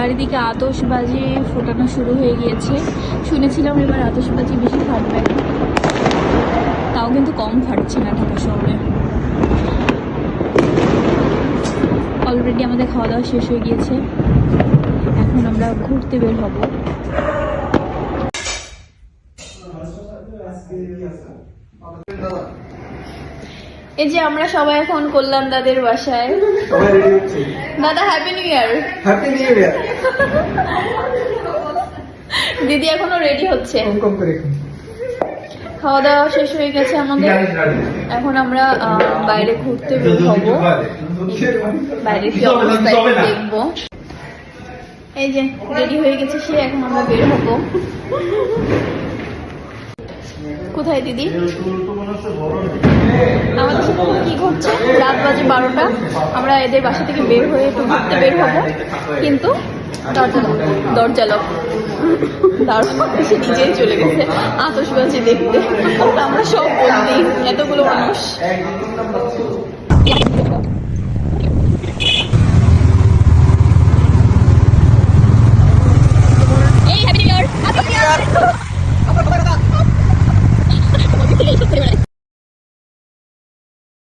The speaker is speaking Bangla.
চারিদিকে আতশবাজি ফোটানো শুরু হয়ে গিয়েছে। শুনেছিলাম এবার আতশবাজি বেশি ফাটবে, তাও কিন্তু কম ফাটছে না ঢাকা শহরে। অলরেডি আমাদের খাওয়া দাওয়া শেষ হয়ে গিয়েছে, এখন আমরা ঘুরতে বের হব। এই যে আমরা সবাই এখন কল্যাণ দাদের বাসায়। দাদা happy new year. Happy new year. দিদি এখনো রেডি হচ্ছে। খাওয়া দাওয়া শেষ হয়ে গেছে আমাদের, এখন আমরা বাইরে ঘুরতে বের হবো, বাইরে কি অবস্থা দেখবো। এই যে রেডি হয়ে গেছে সে, এখন আমরা বের হবো। কোথায় দিদি? আমাদের সাথে কি ঘটছে, রাত বাজে 12টা, আমরা এদের বাসা থেকে বের হয়ে একটু ঘুরতে বের হবো, কিন্তু দরজা লক। তারপর সে নিজেই চলে গেছে আতশবাজি দেখতে। আমরা সব বন্দি, এতগুলো মানুষ।